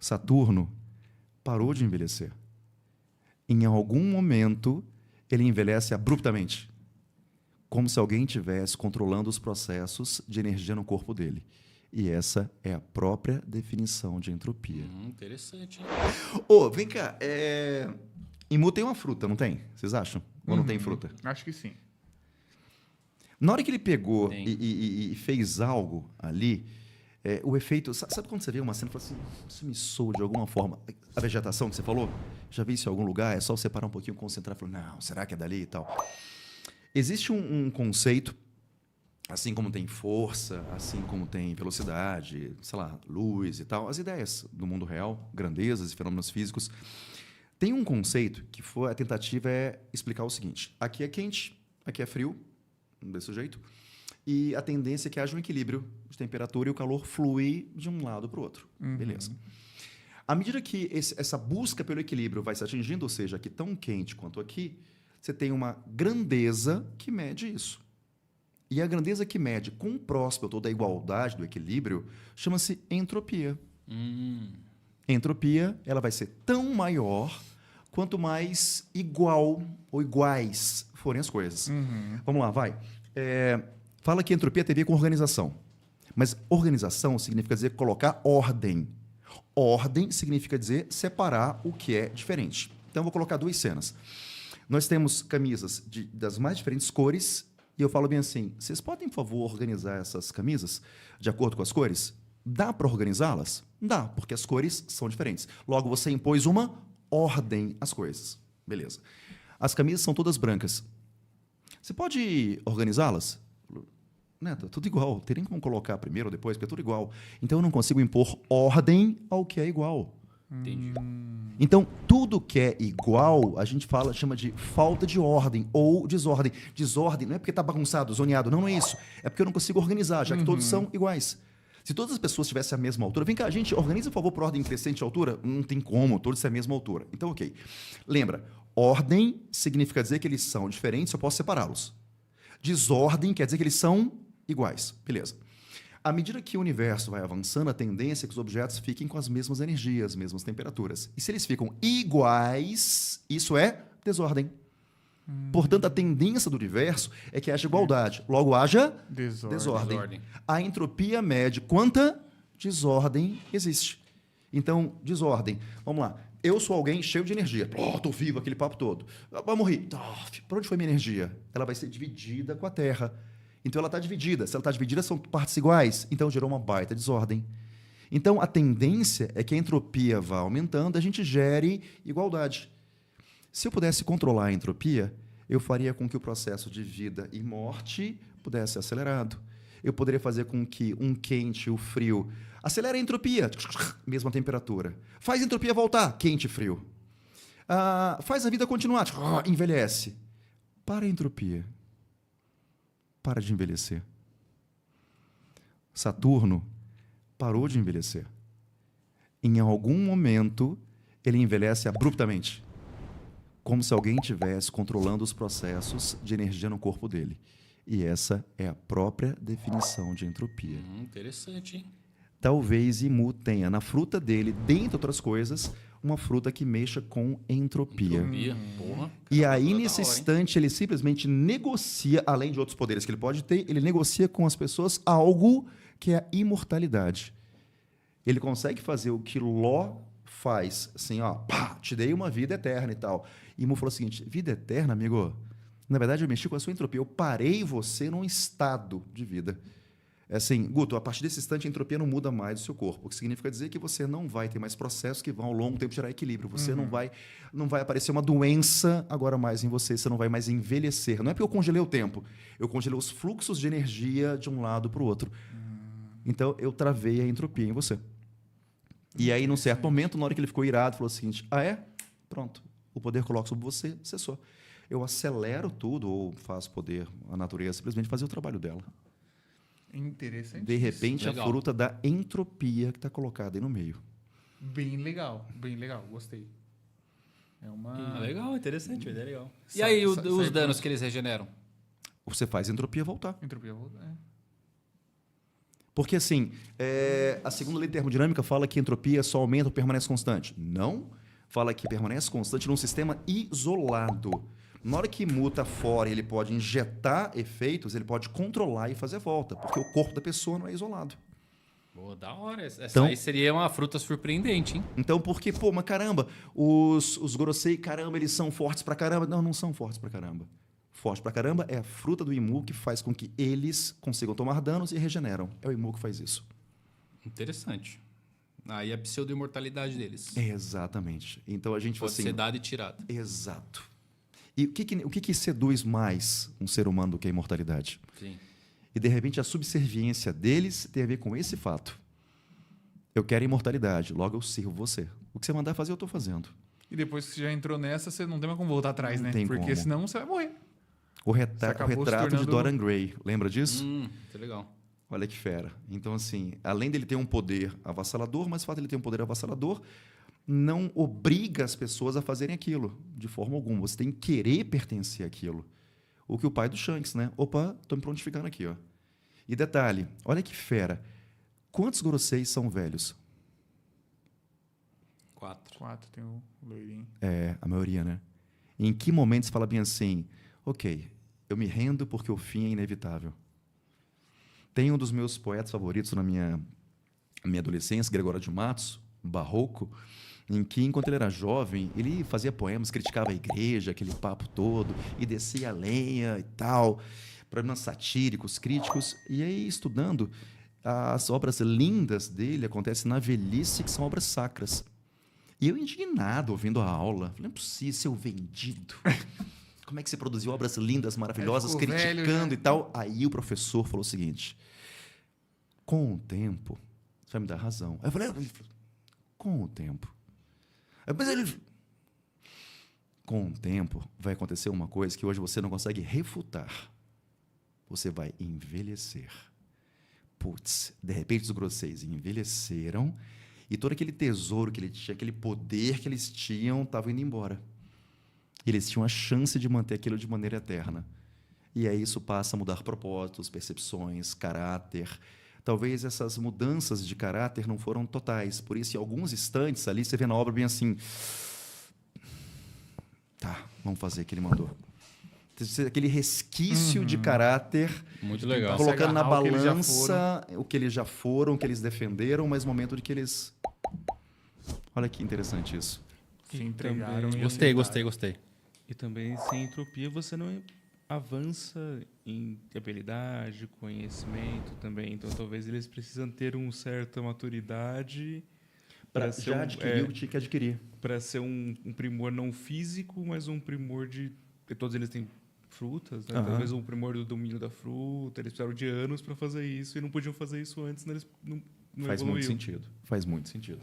Saturno parou de envelhecer. Em algum momento, ele envelhece abruptamente, como se alguém estivesse controlando os processos de energia no corpo dele. E essa é a própria definição de entropia. Interessante, hein? Ô, vem cá. Imu tem uma fruta, não tem? Vocês acham? Ou não tem fruta? Acho que sim. Na hora que ele pegou Tem. e fez algo ali, o efeito... Sabe quando você vê uma cena e fala assim, isso me soa de alguma forma? A vegetação que você falou, já vi isso em algum lugar, é só você parar um pouquinho, concentrar e falar, não, será que é dali e tal? Existe um conceito, assim como tem força, assim como tem velocidade, sei lá, luz e tal, as ideias do mundo real, grandezas e fenômenos físicos, tem um conceito que a tentativa é explicar o seguinte, aqui é quente, aqui é frio, desse jeito, e a tendência é que haja um equilíbrio de temperatura e o calor flui de um lado para o outro. Beleza. À medida que essa busca pelo equilíbrio vai se atingindo, ou seja, aqui tão quente quanto aqui, você tem uma grandeza que mede isso. E a grandeza que mede com o próximo toda a igualdade do equilíbrio chama-se entropia. Entropia ela vai ser tão maior quanto mais igual ou iguais forem as coisas. Vamos lá, vai. Fala que entropia tem a ver com organização. Mas organização significa dizer colocar ordem. Ordem significa dizer separar o que é diferente. Então, eu vou colocar duas cenas. Nós temos camisas das mais diferentes cores e eu falo bem assim, vocês podem, por favor, organizar essas camisas de acordo com as cores? Dá para organizá-las? Dá, porque as cores são diferentes. Logo, você impôs uma ordem às coisas. Beleza. As camisas são todas brancas. Você pode organizá-las? Tá tudo igual. Tem nem como colocar primeiro ou depois, porque é tudo igual. Então, eu não consigo impor ordem ao que é igual. Entendi. Então, tudo que é igual, a gente chama de falta de ordem ou desordem. Desordem não é porque está bagunçado, zoneado. Não é isso. É porque eu não consigo organizar, já que todos são iguais. Se todas as pessoas tivessem a mesma altura... Vem cá, gente, organiza, por favor, por ordem crescente de altura. Não tem como, todos têm a mesma altura. Então, ok. Lembra, ordem significa dizer que eles são diferentes, eu posso separá-los. Desordem quer dizer que eles são iguais. Beleza. À medida que o universo vai avançando, a tendência é que os objetos fiquem com as mesmas energias, as mesmas temperaturas. E se eles ficam iguais, isso é desordem. Portanto, a tendência do universo é que haja igualdade. Logo, haja desordem. A entropia mede quanta desordem existe. Então, desordem. Vamos lá. Eu sou alguém cheio de energia. Estou vivo, aquele papo todo. Vai morrer. Para onde foi minha energia? Ela vai ser dividida com a Terra. Então, ela está dividida. Se ela está dividida, são partes iguais. Então, gerou uma baita desordem. Então, a tendência é que a entropia vá aumentando e a gente gere igualdade. Se eu pudesse controlar a entropia, eu faria com que o processo de vida e morte pudesse ser acelerado. Eu poderia fazer com que um quente e o frio... Acelera a entropia, mesma temperatura. Faz a entropia voltar, quente e frio. Faz a vida continuar, envelhece. Para a entropia. Para de envelhecer. Saturno parou de envelhecer. Em algum momento, ele envelhece abruptamente, como se alguém estivesse controlando os processos de energia no corpo dele. E essa é a própria definição de entropia. Interessante, hein? Talvez Imu tenha na fruta dele, dentre outras coisas, uma fruta que mexa com entropia. Porra. E aí, nesse instante, ele simplesmente negocia, além de outros poderes que ele pode ter, ele negocia com as pessoas algo que é a imortalidade. Ele consegue fazer o que Ló faz, assim, te dei uma vida eterna e tal. E Imu falou o seguinte, vida eterna, amigo? Na verdade, eu mexi com a sua entropia, eu parei você num estado de vida. É assim, Guto, a partir desse instante a entropia não muda mais o seu corpo, o que significa dizer que você não vai ter mais processos que vão ao longo do tempo gerar equilíbrio. Você não vai aparecer uma doença agora mais em você, você não vai mais envelhecer. Não é porque eu congelei o tempo, eu congelei os fluxos de energia de um lado para o outro. Então, eu travei a entropia em você. E aí, num certo momento, na hora que ele ficou irado, falou o seguinte, pronto, o poder coloca sobre você, cessou. Eu acelero tudo, ou faço poder, a natureza, simplesmente fazer o trabalho dela. Interessante. De repente, a fruta da entropia que está colocada aí no meio. Bem legal, gostei. É uma... legal, interessante, é legal. E aí, os danos que eles regeneram? Você faz a entropia voltar. Entropia volta, Porque, assim, a segunda lei de termodinâmica fala que a entropia só aumenta ou permanece constante. Não. Fala que permanece constante num sistema isolado. Na hora que muta fora, ele pode injetar efeitos, ele pode controlar e fazer volta, porque o corpo da pessoa não é isolado. Boa, da hora. Essa Então- aí seria uma fruta surpreendente, hein? Então, porque, pô, mas caramba, os Gorosei, caramba, eles são fortes pra caramba. Não, não são fortes pra caramba. Forte pra caramba é a fruta do Imu que faz com que eles consigam tomar danos e regeneram. É o Imu que faz isso. Interessante. Aí a pseudo-imortalidade deles. Exatamente. Então a gente Pode assim, ser dada e tirada. exato. E o que seduz mais um ser humano do que a imortalidade? Sim. E de repente a subserviência deles tem a ver com esse fato. Eu quero imortalidade, logo eu sirvo você. O que você mandar fazer, eu estou fazendo. E depois que você já entrou nessa, você não tem mais como voltar atrás, Não né? tem Porque como. senão você vai morrer. O Você retrato acabou se de tornando- Dorian Gray, lembra disso? Isso é legal. Olha que fera. Então, assim, além dele ter um poder avassalador, mas o fato de ele ter um poder avassalador não obriga as pessoas a fazerem aquilo, de forma alguma. Você tem que querer pertencer àquilo. O que o pai do Shanks, né? Opa, estou me prontificando aqui, ó. E detalhe, olha que fera. Quantos Goroseis são velhos? 4. 4, tem o loirinho. É, a maioria, né? Em que momento se fala bem assim, ok, eu me rendo porque o fim é inevitável. Tem um dos meus poetas favoritos na minha adolescência, Gregório de Matos, barroco, em que, enquanto ele era jovem, ele fazia poemas, criticava a igreja, aquele papo todo, e descia a lenha e tal, poemas satíricos, críticos. E aí, estudando, as obras lindas dele acontecem na velhice, que são obras sacras. E eu indignado ouvindo a aula, falei, não é possível ser vendido. Como é que você produziu obras lindas, maravilhosas, Ficou velho, criticando né? e tal? Aí o professor falou o seguinte, com o tempo, você vai me dar razão. Aí eu falei, com o tempo. Aí, mas ele, com o tempo, vai acontecer uma coisa que hoje você não consegue refutar. Você vai envelhecer. Putz, de repente os grosseis envelheceram e todo aquele tesouro que ele tinha, aquele poder que eles tinham, estava indo embora. E eles tinham a chance de manter aquilo de maneira eterna. E aí isso passa a mudar propósitos, percepções, caráter. Talvez essas mudanças de caráter não foram totais. Por isso, em alguns instantes ali, você vê na obra bem assim... Tá, vamos fazer o que ele mandou. Aquele resquício de caráter, Muito legal. colocando na agarrar o que eles já balança o que eles já foram, o que eles defenderam, mas o momento de que eles... Olha que interessante isso. Se E entregaram. também- e Gostei, aceitaram. gostei, gostei. E também, sem entropia, você não avança em habilidade, conhecimento também. Então, talvez eles precisam ter uma certa maturidade Para ser já adquirir o que tinha que adquirir. para ser um primor não físico, mas um primor de... Todos eles têm frutas, né? Aham. Talvez um primor do domínio da fruta. Eles precisaram de anos para fazer isso e não podiam fazer isso antes, né? Eles não Faz evoluíam. muito sentido. Faz muito sentido.